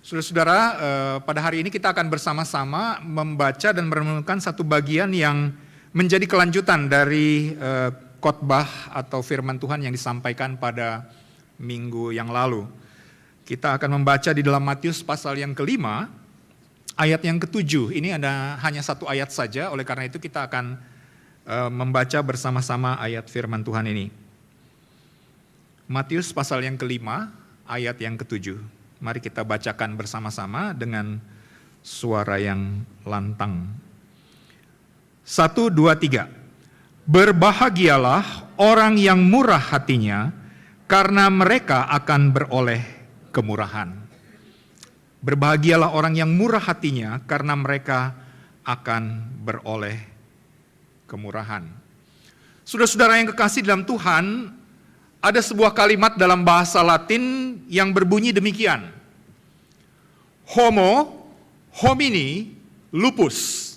Saudara-saudara, pada hari ini kita akan bersama-sama membaca dan merenungkan satu bagian yang menjadi kelanjutan dari khotbah atau firman Tuhan yang disampaikan pada minggu yang lalu. Kita akan membaca di dalam Matius pasal yang ke-5, ayat yang ke-7. Ini ada hanya satu ayat saja, oleh karena itu kita akan membaca bersama-sama ayat firman Tuhan ini. Matius pasal yang ke-5, ayat yang ke-7. Mari kita bacakan bersama-sama dengan suara yang lantang. 1, 2, 3. Berbahagialah orang yang murah hatinya, karena mereka akan beroleh kemurahan. Berbahagialah orang yang murah hatinya, karena mereka akan beroleh kemurahan. Saudara-saudara yang kekasih dalam Tuhan, ada sebuah kalimat dalam bahasa Latin yang berbunyi demikian. Homo homini lupus.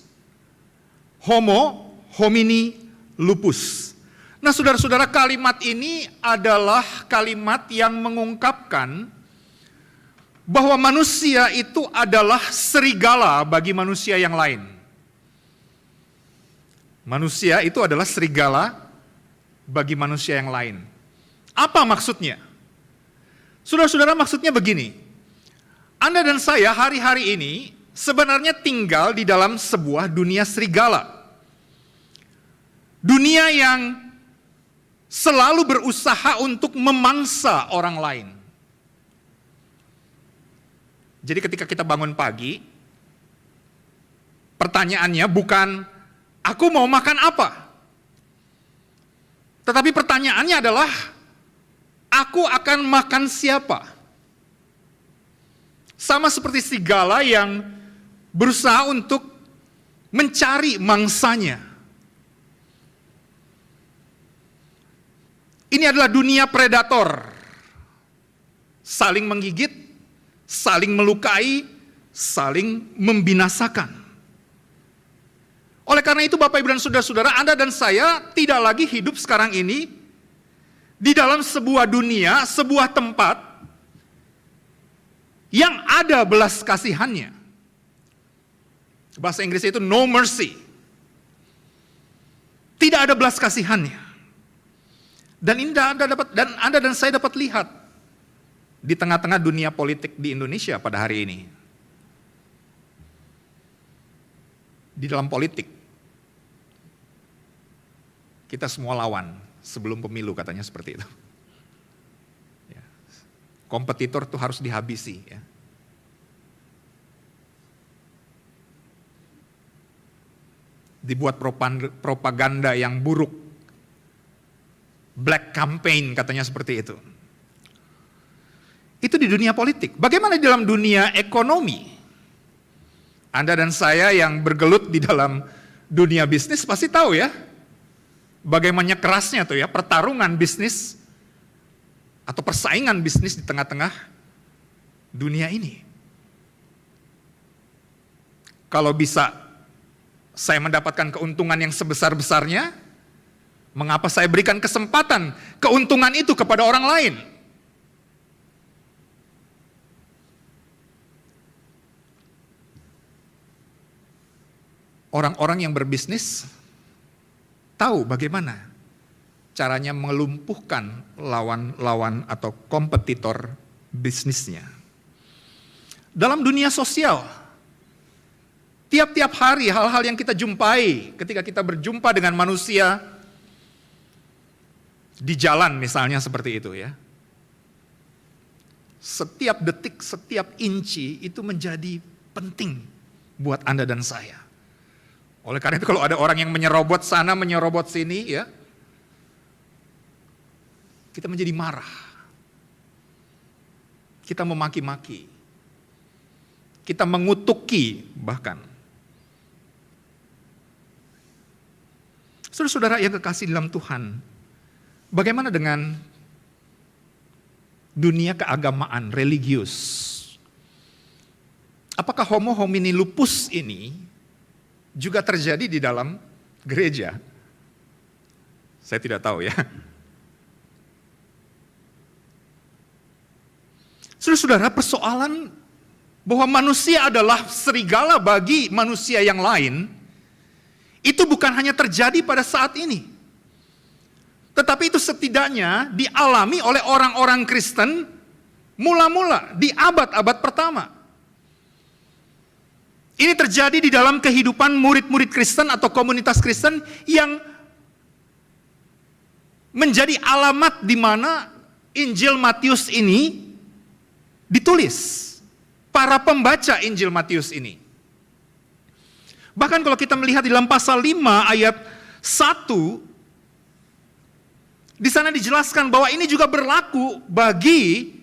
Homo homini lupus. Nah, saudara-saudara, kalimat ini adalah kalimat yang mengungkapkan bahwa manusia itu adalah serigala bagi manusia yang lain. Manusia itu adalah serigala bagi manusia yang lain. Apa maksudnya? Saudara-saudara, maksudnya begini. Anda dan saya hari-hari ini sebenarnya tinggal di dalam sebuah dunia serigala. Dunia yang selalu berusaha untuk memangsa orang lain. Jadi ketika kita bangun pagi, pertanyaannya bukan aku mau makan apa? Tetapi pertanyaannya adalah aku akan makan siapa? Sama seperti serigala yang berusaha untuk mencari mangsanya. Ini adalah dunia predator. Saling menggigit, saling melukai, saling membinasakan. Oleh karena itu Bapak Ibu dan Saudara-saudara, Anda dan saya tidak lagi hidup sekarang ini di dalam sebuah dunia, sebuah tempat yang ada belas kasihannya. Bahasa Inggrisnya itu no mercy. Tidak ada belas kasihannya. Dan Anda dan saya dapat lihat di tengah-tengah dunia politik di Indonesia pada hari ini. Di dalam politik, kita semua lawan sebelum pemilu, katanya seperti itu. Ya. Kompetitor itu harus dihabisi. Ya. Dibuat propaganda yang buruk. Black campaign, katanya seperti itu. Itu di dunia politik. Bagaimana di dalam dunia ekonomi? Anda dan saya yang bergelut di dalam dunia bisnis pasti tahu ya, bagaimana kerasnya tuh ya pertarungan bisnis atau persaingan bisnis di tengah-tengah dunia ini. Kalau bisa saya mendapatkan keuntungan yang sebesar-besarnya, mengapa saya berikan kesempatan keuntungan itu kepada orang lain? Orang-orang yang berbisnis tahu bagaimana caranya melumpuhkan lawan-lawan atau kompetitor bisnisnya. Dalam dunia sosial, tiap-tiap hari hal-hal yang kita jumpai ketika kita berjumpa dengan manusia di jalan misalnya seperti itu ya. Setiap detik, setiap inci itu menjadi penting buat Anda dan saya. Oleh karena itu kalau ada orang yang menyerobot sana, menyerobot sini ya, kita menjadi marah. Kita memaki-maki. Kita mengutuki bahkan. Saudara-saudara yang kekasih dalam Tuhan, bagaimana dengan dunia keagamaan, religius? Apakah homo homini lupus ini juga terjadi di dalam gereja? Saya tidak tahu ya. Saudara-saudara, persoalan bahwa manusia adalah serigala bagi manusia yang lain, itu bukan hanya terjadi pada saat ini. Tetapi itu setidaknya dialami oleh orang-orang Kristen mula-mula di abad-abad pertama. Ini terjadi di dalam kehidupan murid-murid Kristen atau komunitas Kristen yang menjadi alamat di mana Injil Matius ini ditulis. Para pembaca Injil Matius ini. Bahkan kalau kita melihat di dalam pasal 5 ayat 1, di sana dijelaskan bahwa ini juga berlaku bagi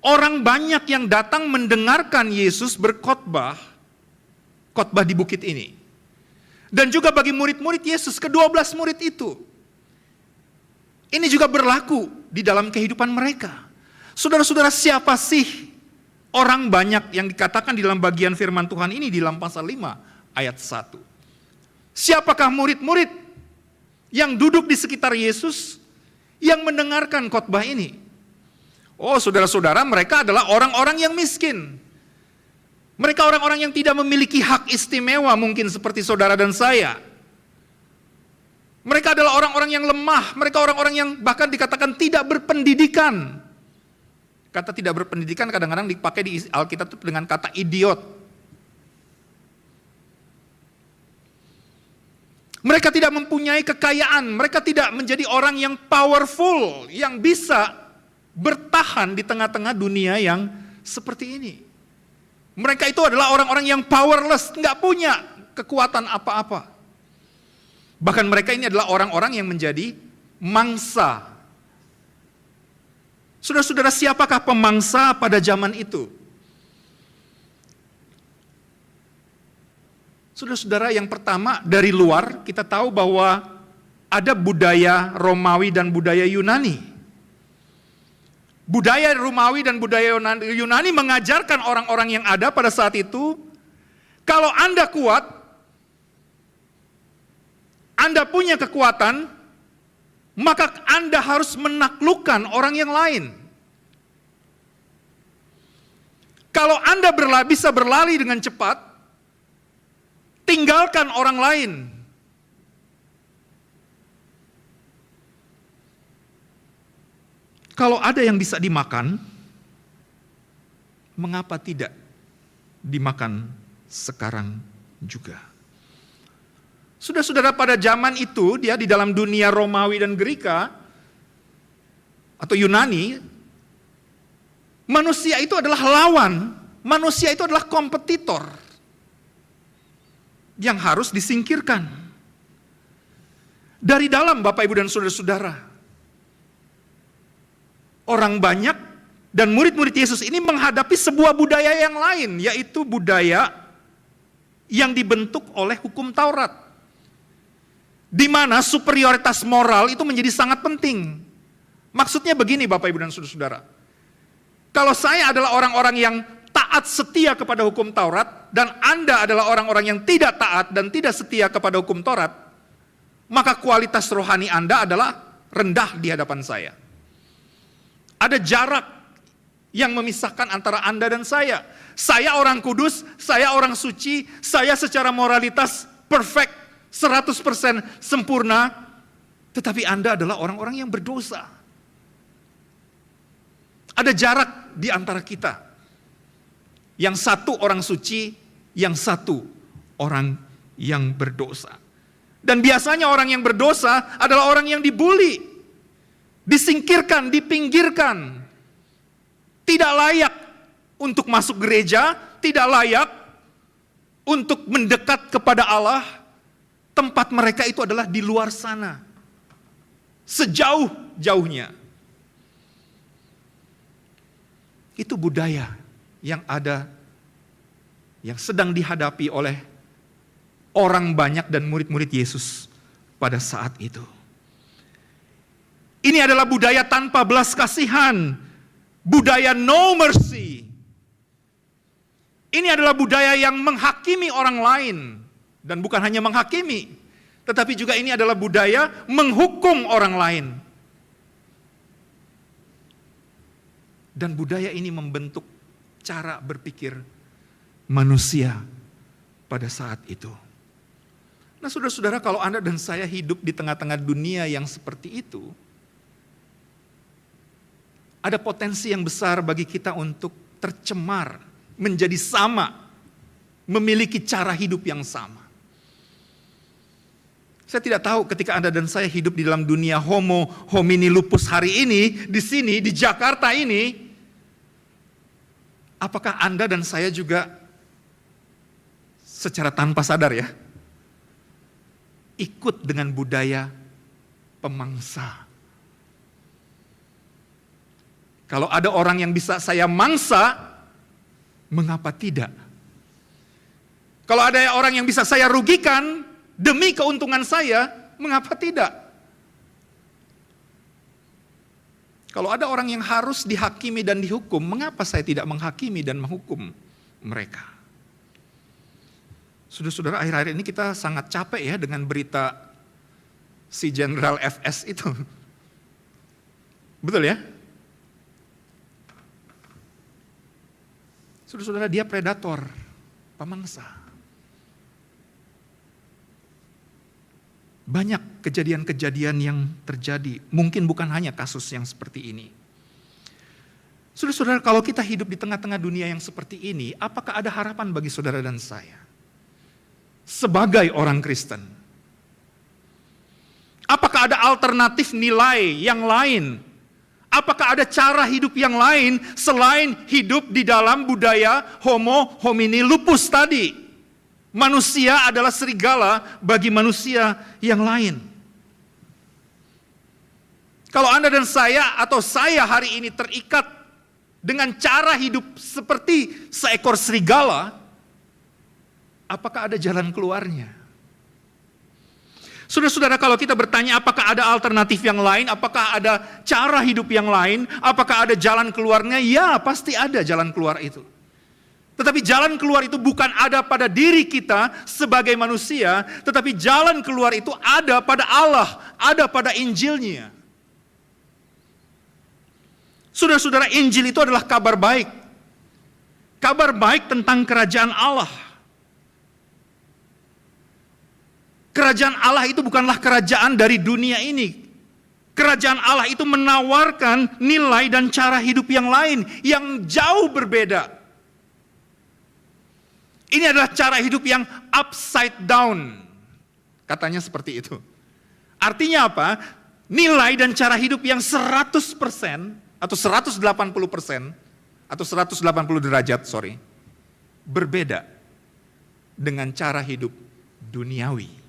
orang banyak yang datang mendengarkan Yesus berkhotbah, khotbah di bukit ini. Dan juga bagi murid-murid Yesus, ke-12 murid itu. Ini juga berlaku di dalam kehidupan mereka. Saudara-saudara, siapa sih orang banyak yang dikatakan di dalam bagian firman Tuhan ini di dalam pasal 5 ayat 1? Siapakah murid-murid yang duduk di sekitar Yesus yang mendengarkan khotbah ini? Oh, saudara-saudara, mereka adalah orang-orang yang miskin. Mereka orang-orang yang tidak memiliki hak istimewa mungkin seperti saudara dan saya. Mereka adalah orang-orang yang lemah, mereka orang-orang yang bahkan dikatakan tidak berpendidikan. Kata tidak berpendidikan kadang-kadang dipakai di Alkitab dengan kata idiot. Mereka tidak mempunyai kekayaan, mereka tidak menjadi orang yang powerful, yang bisa bertahan di tengah-tengah dunia yang seperti ini. Mereka itu adalah orang-orang yang powerless, nggak punya kekuatan apa-apa. Bahkan mereka ini adalah orang-orang yang menjadi mangsa. Saudara-saudara, siapakah pemangsa pada zaman itu? Saudara-saudara, yang pertama dari luar kita tahu bahwa ada budaya Romawi dan budaya Yunani. Budaya Romawi dan budaya Yunani mengajarkan orang-orang yang ada pada saat itu, kalau Anda kuat, Anda punya kekuatan, maka Anda harus menaklukkan orang yang lain. Kalau Anda bisa berlari dengan cepat, tinggalkan orang lain. Kalau ada yang bisa dimakan, mengapa tidak dimakan sekarang juga? Saudara-saudara, pada zaman itu, dia di dalam dunia Romawi dan Greka, atau Yunani, manusia itu adalah lawan, manusia itu adalah kompetitor, yang harus disingkirkan. Dari dalam Bapak Ibu dan Saudara-saudara, orang banyak dan murid-murid Yesus ini menghadapi sebuah budaya yang lain, yaitu budaya yang dibentuk oleh hukum Taurat. Di mana superioritas moral itu menjadi sangat penting. Maksudnya begini Bapak Ibu dan Saudara-saudara. Kalau saya adalah orang-orang yang taat setia kepada hukum Taurat, dan Anda adalah orang-orang yang tidak taat dan tidak setia kepada hukum Taurat, maka kualitas rohani Anda adalah rendah di hadapan saya. Ada jarak yang memisahkan antara Anda dan saya. Saya orang kudus, saya orang suci, saya secara moralitas perfect, 100% sempurna, tetapi Anda adalah orang-orang yang berdosa. Ada jarak di antara kita. Yang satu orang suci, yang satu orang yang berdosa. Dan biasanya orang yang berdosa adalah orang yang dibully, disingkirkan, dipinggirkan, tidak layak untuk masuk gereja, tidak layak untuk mendekat kepada Allah. Tempat mereka itu adalah di luar sana, sejauh-jauhnya. Itu budaya yang ada, yang sedang dihadapi oleh orang banyak dan murid-murid Yesus pada saat itu. Ini adalah budaya tanpa belas kasihan, budaya no mercy. Ini adalah budaya yang menghakimi orang lain. Dan bukan hanya menghakimi, tetapi juga ini adalah budaya menghukum orang lain. Dan budaya ini membentuk cara berpikir manusia pada saat itu. Nah saudara-saudara, kalau Anda dan saya hidup di tengah-tengah dunia yang seperti itu, ada potensi yang besar bagi kita untuk tercemar, menjadi sama, memiliki cara hidup yang sama. Saya tidak tahu ketika Anda dan saya hidup di dalam dunia homo homini lupus hari ini, di sini, di Jakarta ini, apakah Anda dan saya juga secara tanpa sadar ya, ikut dengan budaya pemangsa. Kalau ada orang yang bisa saya mangsa, mengapa tidak? Kalau ada orang yang bisa saya rugikan demi keuntungan saya, mengapa tidak? Kalau ada orang yang harus dihakimi dan dihukum, mengapa saya tidak menghakimi dan menghukum mereka? Saudara-saudara, akhir-akhir ini kita sangat capek ya dengan berita si Jenderal FS itu. Betul ya? Saudara-saudara, dia predator, pemangsa. Banyak kejadian-kejadian yang terjadi, mungkin bukan hanya kasus yang seperti ini. Saudara-saudara, kalau kita hidup di tengah-tengah dunia yang seperti ini, apakah ada harapan bagi saudara dan saya? Sebagai orang Kristen. Apakah ada alternatif nilai yang lain? Apakah ada cara hidup yang lain selain hidup di dalam budaya homo homini lupus tadi? Manusia adalah serigala bagi manusia yang lain. Kalau Anda dan saya atau saya hari ini terikat dengan cara hidup seperti seekor serigala, apakah ada jalan keluarnya? Saudara-saudara, kalau kita bertanya apakah ada alternatif yang lain, apakah ada cara hidup yang lain, apakah ada jalan keluarnya? Ya, pasti ada jalan keluar itu. Tetapi jalan keluar itu bukan ada pada diri kita sebagai manusia, tetapi jalan keluar itu ada pada Allah, ada pada Injilnya. Saudara-saudara, Injil itu adalah kabar baik. Kabar baik tentang kerajaan Allah. Kerajaan Allah itu bukanlah kerajaan dari dunia ini. Kerajaan Allah itu menawarkan nilai dan cara hidup yang lain, yang jauh berbeda. Ini adalah cara hidup yang upside down. Katanya seperti itu. Artinya apa? Nilai dan cara hidup yang 100% atau 180% atau 180 derajat, berbeda dengan cara hidup duniawi.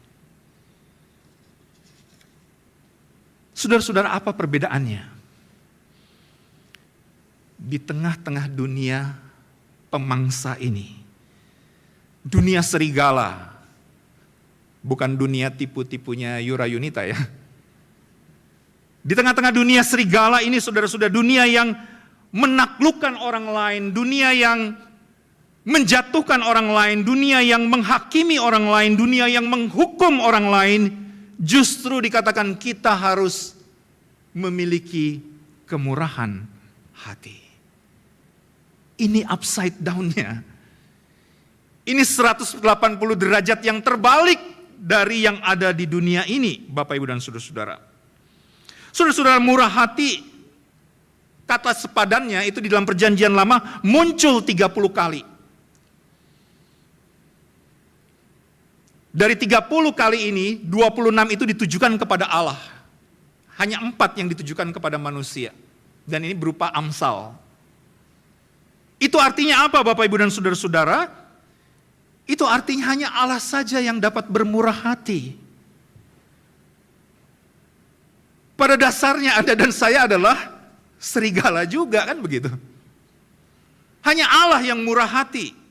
Saudara-saudara, apa perbedaannya? Di tengah-tengah dunia pemangsa ini, dunia serigala, bukan dunia tipu-tipunya Yura Yunita ya. Di tengah-tengah dunia serigala ini, saudara-saudara, dunia yang menaklukkan orang lain, dunia yang menjatuhkan orang lain, dunia yang menghakimi orang lain, dunia yang menghukum orang lain, justru dikatakan kita harus memiliki kemurahan hati. Ini upside down-nya. Ini 180 derajat yang terbalik dari yang ada di dunia ini, Bapak Ibu dan saudara-saudara. Saudara-saudara, murah hati, kata sepadannya itu di dalam perjanjian lama muncul 30 kali. Dari 30 kali ini, 26 itu ditujukan kepada Allah. Hanya 4 yang ditujukan kepada manusia. Dan ini berupa amsal. Itu artinya apa Bapak Ibu dan saudara-saudara? Itu artinya hanya Allah saja yang dapat bermurah hati. Pada dasarnya Anda dan saya adalah serigala juga, kan begitu? Hanya Allah yang murah hati.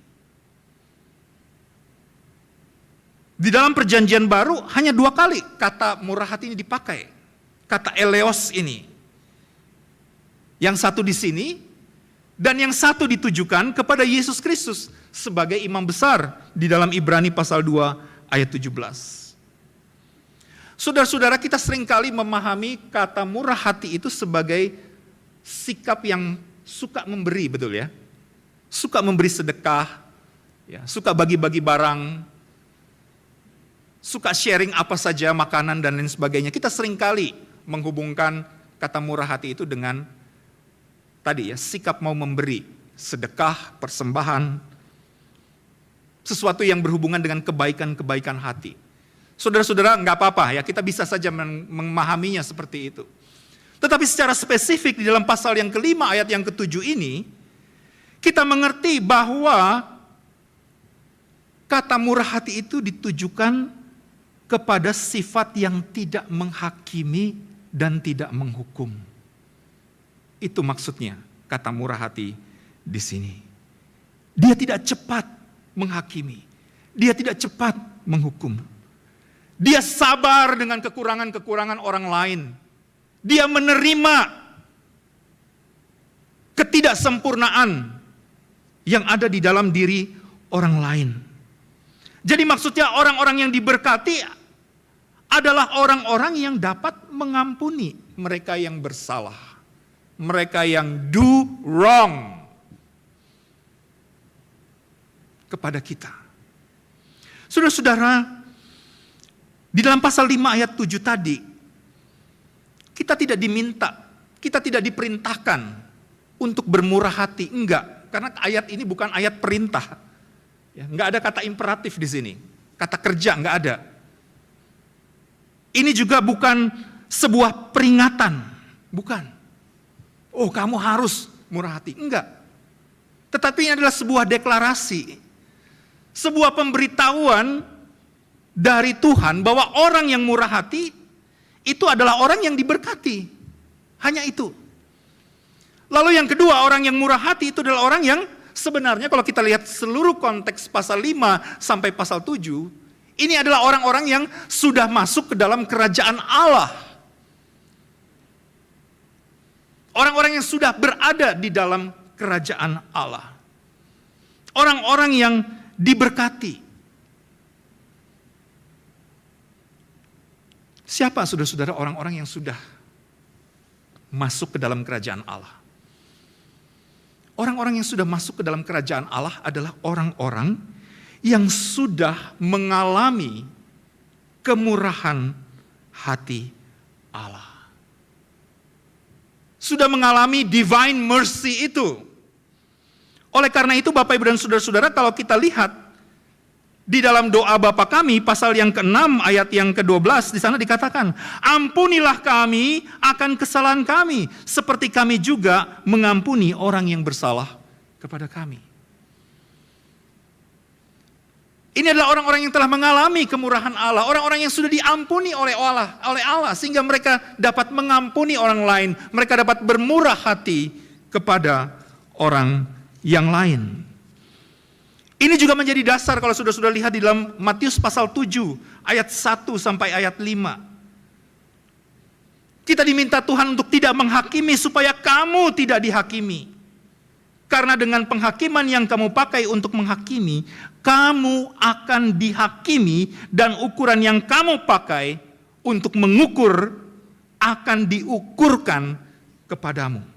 Di dalam perjanjian baru hanya 2 kali kata murah hati ini dipakai. Kata eleos ini. Yang satu di sini, dan yang satu ditujukan kepada Yesus Kristus sebagai imam besar di dalam Ibrani pasal 2 ayat 17. Saudara-saudara, kita seringkali memahami kata murah hati itu sebagai sikap yang suka memberi, betul ya? Suka memberi sedekah, Ya, suka bagi-bagi barang, suka sharing apa saja, makanan dan lain sebagainya. Kita seringkali menghubungkan kata murah hati itu dengan tadi ya, sikap mau memberi, sedekah, persembahan, sesuatu yang berhubungan dengan kebaikan-kebaikan hati. Saudara-saudara, nggak apa-apa ya, kita bisa saja memahaminya seperti itu. Tetapi secara spesifik di dalam pasal yang kelima ayat yang ketujuh ini, kita mengerti bahwa kata murah hati itu ditujukan kepada sifat yang tidak menghakimi dan tidak menghukum. Itu maksudnya kata murah hati di sini. Dia tidak cepat menghakimi, dia tidak cepat menghukum. Dia sabar dengan kekurangan-kekurangan orang lain. Dia menerima ketidaksempurnaan yang ada di dalam diri orang lain. Jadi maksudnya orang-orang yang diberkati adalah orang-orang yang dapat mengampuni mereka yang bersalah, mereka yang do wrong kepada kita. Saudara-saudara, di dalam pasal 5 ayat 7 tadi, kita tidak diminta, kita tidak diperintahkan untuk bermurah hati, enggak. Karena ayat ini bukan ayat perintah. Ya, enggak ada kata imperatif di sini, kata kerja enggak ada. Ini juga bukan sebuah peringatan, bukan. Oh, kamu harus murah hati, enggak. Tetapi ini adalah sebuah deklarasi, sebuah pemberitahuan dari Tuhan bahwa orang yang murah hati itu adalah orang yang diberkati. Hanya itu. Lalu yang kedua, orang yang murah hati itu adalah orang yang sebenarnya kalau kita lihat seluruh konteks pasal 5 sampai pasal 7, ini adalah orang-orang yang sudah masuk ke dalam kerajaan Allah. Orang-orang yang sudah berada di dalam kerajaan Allah. Orang-orang yang diberkati. Siapa saudara-saudara orang-orang yang sudah masuk ke dalam kerajaan Allah? Orang-orang yang sudah masuk ke dalam kerajaan Allah adalah orang-orang yang sudah mengalami kemurahan hati Allah. Sudah mengalami divine mercy itu. Oleh karena itu Bapak Ibu dan saudara-saudara, kalau kita lihat di dalam doa Bapa kami pasal yang ke-6 ayat yang ke-12 di sana dikatakan, ampunilah kami akan kesalahan kami seperti kami juga mengampuni orang yang bersalah kepada kami. Ini adalah orang-orang yang telah mengalami kemurahan Allah, orang-orang yang sudah diampuni oleh Allah sehingga mereka dapat mengampuni orang lain, mereka dapat bermurah hati kepada orang yang lain. Ini juga menjadi dasar kalau sudah lihat di dalam Matius pasal 7 ayat 1 sampai ayat 5. Kita diminta Tuhan untuk tidak menghakimi supaya kamu tidak dihakimi. Karena dengan penghakiman yang kamu pakai untuk menghakimi, kamu akan dihakimi dan ukuran yang kamu pakai untuk mengukur akan diukurkan kepadamu.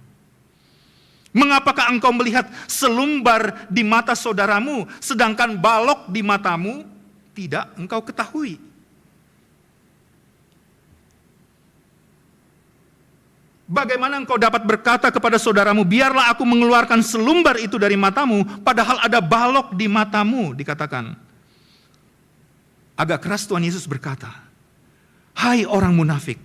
Mengapakah engkau melihat selumbar di mata saudaramu, sedangkan balok di matamu tidak engkau ketahui? Bagaimana engkau dapat berkata kepada saudaramu, biarlah aku mengeluarkan selumbar itu dari matamu, padahal ada balok di matamu, dikatakan. Agak keras Tuhan Yesus berkata, hai orang munafik,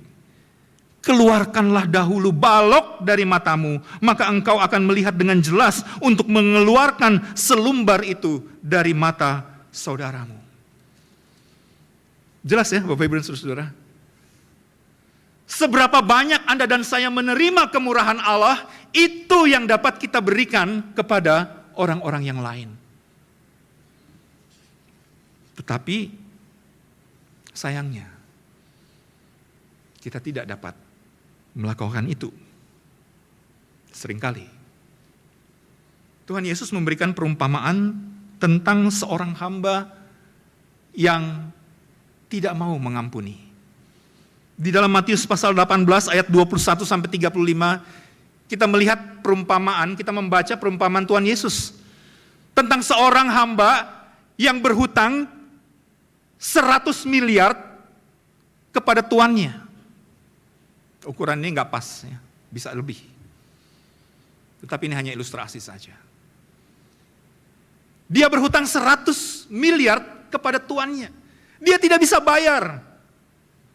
keluarkanlah dahulu balok dari matamu, maka engkau akan melihat dengan jelas untuk mengeluarkan selumbar itu dari mata saudaramu. Jelas ya Bapak Ibu dan saudara? Seberapa banyak Anda dan saya menerima kemurahan Allah, itu yang dapat kita berikan kepada orang-orang yang lain. Tetapi sayangnya kita tidak dapat melakukan itu. Seringkali Tuhan Yesus memberikan perumpamaan tentang seorang hamba yang tidak mau mengampuni. Di dalam Matius pasal 18 ayat 21 sampai 35, kita melihat perumpamaan, kita membaca perumpamaan Tuhan Yesus tentang seorang hamba yang berhutang 100 miliar kepada tuannya. Ukuran ini nggak pas, ya. Bisa lebih. Tetapi ini hanya ilustrasi saja. Dia berhutang 100 miliar kepada tuannya. Dia tidak bisa bayar.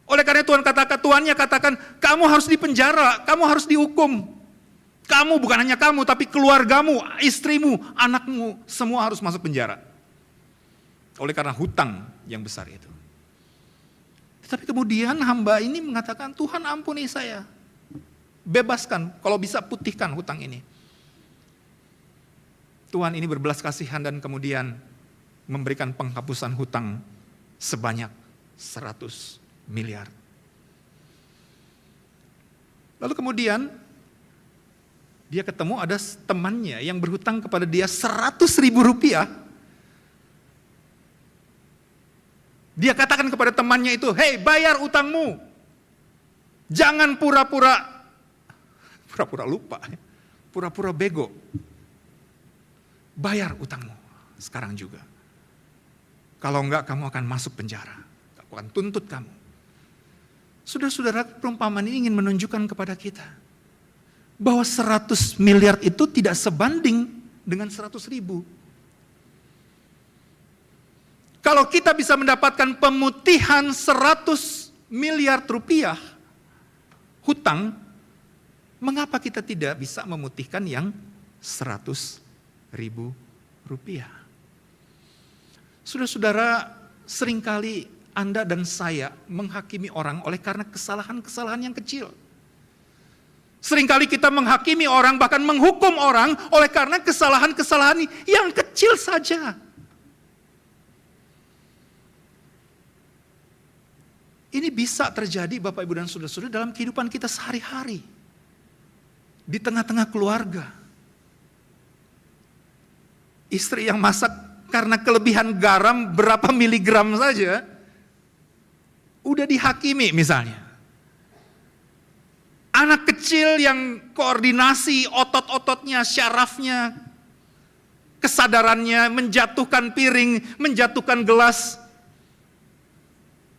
Oleh karena tuannya katakan, kamu harus dipenjara, kamu harus dihukum. Kamu, bukan hanya kamu, tapi keluargamu, istrimu, anakmu, semua harus masuk penjara. Oleh karena hutang yang besar itu. Tetapi kemudian hamba ini mengatakan, Tuhan ampuni saya. Bebaskan, kalau bisa putihkan hutang ini. Tuhan ini berbelas kasihan dan kemudian memberikan penghapusan hutang sebanyak 100 miliar. Lalu kemudian dia ketemu ada temannya yang berhutang kepada dia 100.000 rupiah. Dia katakan kepada temannya itu, hei, bayar utangmu. Jangan pura-pura lupa, pura-pura bego. Bayar utangmu sekarang juga. Kalau enggak kamu akan masuk penjara. Aku akan tuntut kamu. Saudara-saudara, perumpamaan ini ingin menunjukkan kepada kita bahwa 100 miliar itu tidak sebanding dengan 100.000. Kalau kita bisa mendapatkan pemutihan 100 miliar rupiah hutang, mengapa kita tidak bisa memutihkan yang 100.000 rupiah? Saudara-saudara, seringkali Anda dan saya menghakimi orang oleh karena kesalahan-kesalahan yang kecil. Seringkali kita menghakimi orang, bahkan menghukum orang oleh karena kesalahan-kesalahan yang kecil saja. Ini bisa terjadi Bapak Ibu dan Saudara-saudara dalam kehidupan kita sehari-hari. Di tengah-tengah keluarga. Istri yang masak karena kelebihan garam berapa miligram saja, udah dihakimi misalnya. Anak kecil yang koordinasi otot-ototnya, syarafnya, kesadarannya, menjatuhkan piring, menjatuhkan gelas,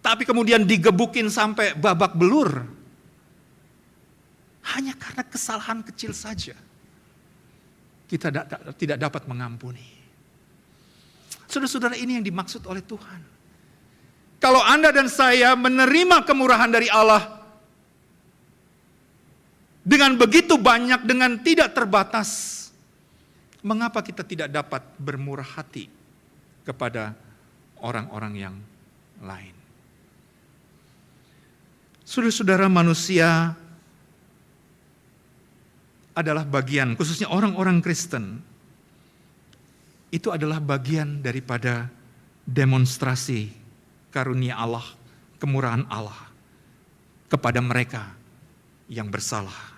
tapi kemudian digebukin sampai babak belur. Hanya karena kesalahan kecil saja. Kita tidak dapat mengampuni. Saudara-saudara, ini yang dimaksud oleh Tuhan. Kalau Anda dan saya menerima kemurahan dari Allah dengan begitu banyak, dengan tidak terbatas, mengapa kita tidak dapat bermurah hati kepada orang-orang yang lain? Saudara-saudara, manusia adalah bagian, khususnya orang-orang Kristen, itu adalah bagian daripada demonstrasi karunia Allah, kemurahan Allah kepada mereka yang bersalah.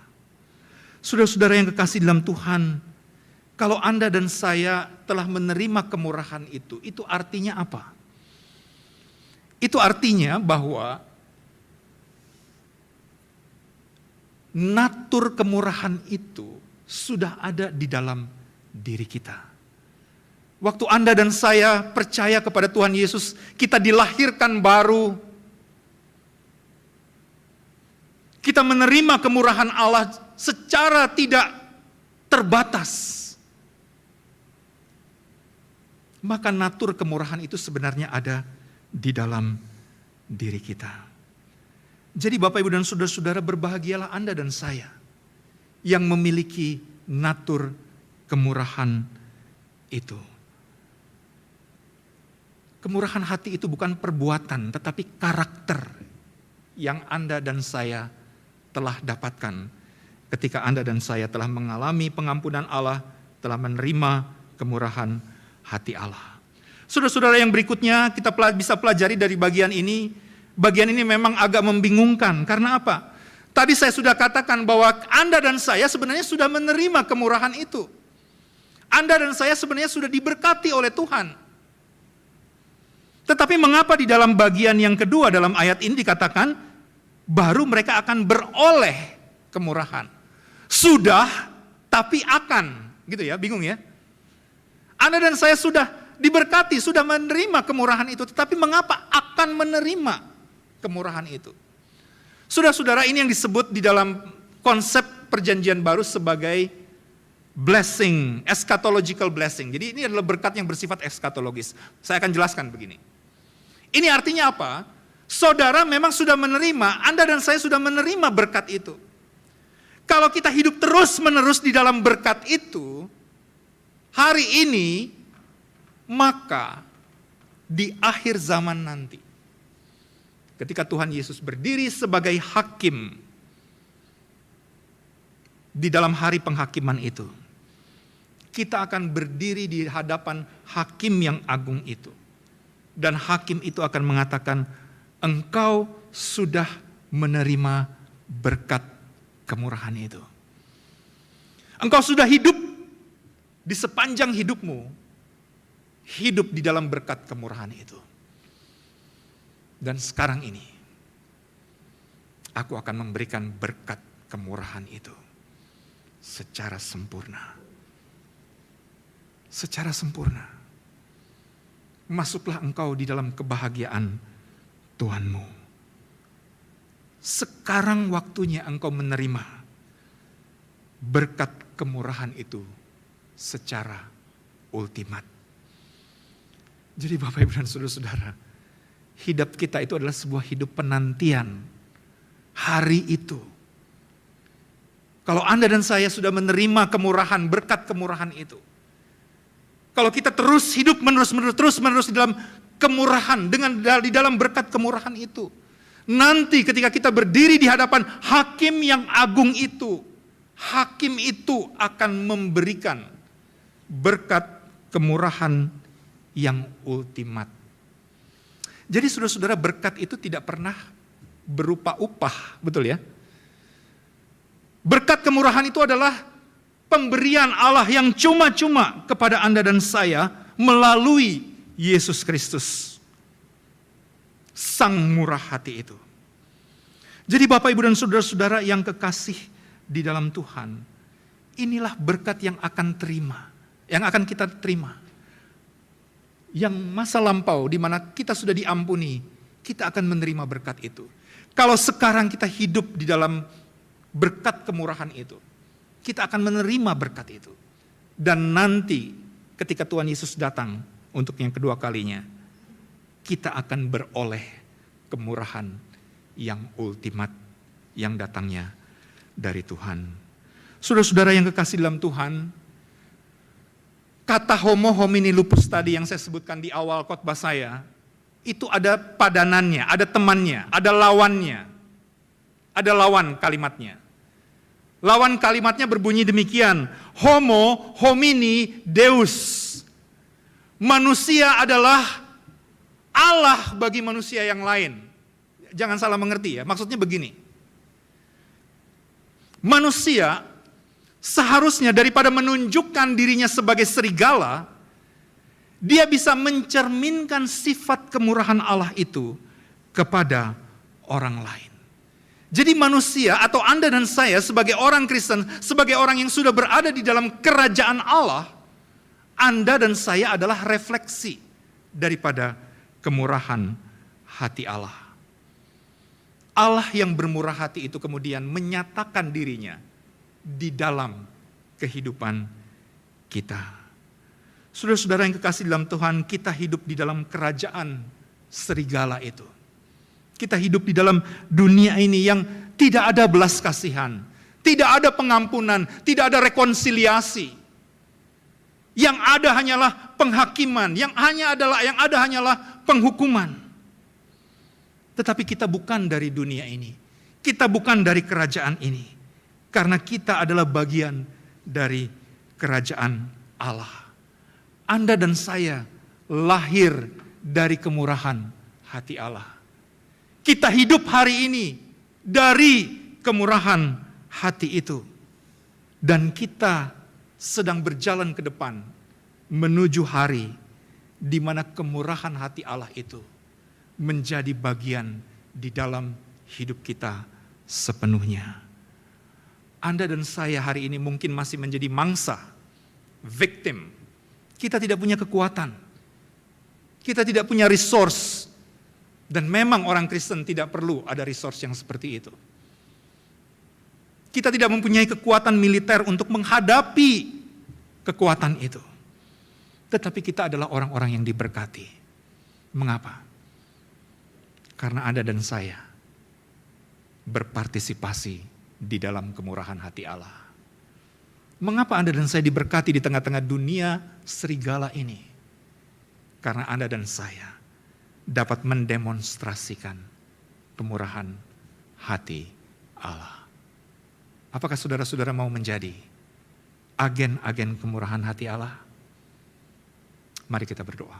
Saudara-saudara yang kekasih dalam Tuhan, kalau Anda dan saya telah menerima kemurahan itu artinya apa? Itu artinya bahwa natur kemurahan itu sudah ada di dalam diri kita. Waktu Anda dan saya percaya kepada Tuhan Yesus, kita dilahirkan baru. Kita menerima kemurahan Allah secara tidak terbatas. Maka natur kemurahan itu sebenarnya ada di dalam diri kita. Jadi Bapak Ibu dan Saudara-saudara, berbahagialah Anda dan saya yang memiliki natur kemurahan itu. Kemurahan hati itu bukan perbuatan, tetapi karakter yang Anda dan saya telah dapatkan ketika Anda dan saya telah mengalami pengampunan Allah, telah menerima kemurahan hati Allah. Saudara-saudara, yang berikutnya kita bisa pelajari dari bagian ini. Bagian ini memang agak membingungkan. Karena apa? Tadi saya sudah katakan bahwa Anda dan saya sebenarnya sudah menerima kemurahan itu. Anda dan saya sebenarnya sudah diberkati oleh Tuhan. Tetapi mengapa di dalam bagian yang kedua dalam ayat ini dikatakan baru mereka akan beroleh kemurahan. Sudah tapi akan, gitu ya, bingung ya. Anda dan saya sudah diberkati, sudah menerima kemurahan itu, tetapi mengapa akan menerima kemurahan itu? Saudara-saudara, ini yang disebut di dalam konsep perjanjian baru sebagai blessing, eschatological blessing. Jadi ini adalah berkat yang bersifat eskatologis. Saya akan jelaskan begini. Ini artinya apa? Saudara memang sudah menerima, Anda dan saya sudah menerima berkat itu. Kalau kita hidup terus-menerus di dalam berkat itu, hari ini, maka di akhir zaman nanti, ketika Tuhan Yesus berdiri sebagai hakim di dalam hari penghakiman itu, kita akan berdiri di hadapan hakim yang agung itu. Dan hakim itu akan mengatakan, engkau sudah menerima berkat kemurahan itu. Engkau sudah hidup di sepanjang hidupmu, hidup di dalam berkat kemurahan itu. Dan sekarang ini, aku akan memberikan berkat kemurahan itu secara sempurna. Secara sempurna. Masuklah engkau di dalam kebahagiaan Tuhanmu. Sekarang waktunya engkau menerima berkat kemurahan itu secara ultimat. Jadi Bapak Ibu dan Saudara-saudara, hidup kita itu adalah sebuah hidup penantian hari itu. Kalau Anda dan saya sudah menerima kemurahan, berkat kemurahan itu, kalau kita terus hidup terus-menerus di dalam kemurahan, di dalam berkat kemurahan itu, nanti ketika kita berdiri di hadapan hakim yang agung itu, hakim itu akan memberikan berkat kemurahan yang ultimat. Jadi saudara-saudara, berkat itu tidak pernah berupa upah, betul ya? Berkat kemurahan itu adalah pemberian Allah yang cuma-cuma kepada Anda dan saya melalui Yesus Kristus, Sang murah hati itu. Jadi Bapak, Ibu dan saudara-saudara yang kekasih di dalam Tuhan, inilah berkat yang akan kita terima. Yang masa lampau di mana kita sudah diampuni, kita akan menerima berkat itu. Kalau sekarang kita hidup di dalam berkat kemurahan itu, kita akan menerima berkat itu. Dan nanti ketika Tuhan Yesus datang untuk yang kedua kalinya, kita akan beroleh kemurahan yang ultimat yang datangnya dari Tuhan. Saudara-saudara yang kekasih dalam Tuhan, kata homo homini lupus tadi yang saya sebutkan di awal khotbah saya, itu ada padanannya, ada temannya, ada lawannya. Ada lawan kalimatnya. Lawan kalimatnya berbunyi demikian, homo homini deus. Manusia adalah Allah bagi manusia yang lain. Jangan salah mengerti ya, maksudnya begini. Manusia seharusnya daripada menunjukkan dirinya sebagai serigala, dia bisa mencerminkan sifat kemurahan Allah itu kepada orang lain. Jadi manusia atau Anda dan saya sebagai orang Kristen, sebagai orang yang sudah berada di dalam kerajaan Allah, Anda dan saya adalah refleksi daripada kemurahan hati Allah. Allah yang bermurah hati itu kemudian menyatakan dirinya di dalam kehidupan kita. Saudara-saudara yang kekasih dalam Tuhan, kita hidup di dalam kerajaan serigala itu. Kita hidup di dalam dunia ini yang tidak ada belas kasihan, tidak ada pengampunan, tidak ada rekonsiliasi. Yang ada hanyalah penghakiman, yang ada hanyalah penghukuman. Tetapi kita bukan dari dunia ini. Kita bukan dari kerajaan ini. Karena kita adalah bagian dari kerajaan Allah. Anda dan saya lahir dari kemurahan hati Allah. Kita hidup hari ini dari kemurahan hati itu. Dan kita sedang berjalan ke depan menuju hari di mana kemurahan hati Allah itu menjadi bagian di dalam hidup kita sepenuhnya. Anda dan saya hari ini mungkin masih menjadi mangsa, victim. Kita tidak punya kekuatan, Kita tidak punya resource. Dan memang orang Kristen tidak perlu ada resource yang seperti itu. Kita tidak mempunyai kekuatan militer untuk menghadapi kekuatan itu. Tetapi kita adalah orang-orang yang diberkati. Mengapa? Karena Anda dan saya berpartisipasi di dalam kemurahan hati Allah. Mengapa Anda dan saya diberkati di tengah-tengah dunia serigala ini? Karena Anda dan saya dapat mendemonstrasikan kemurahan hati Allah. Apakah saudara-saudara mau menjadi agen-agen kemurahan hati Allah? Mari kita berdoa.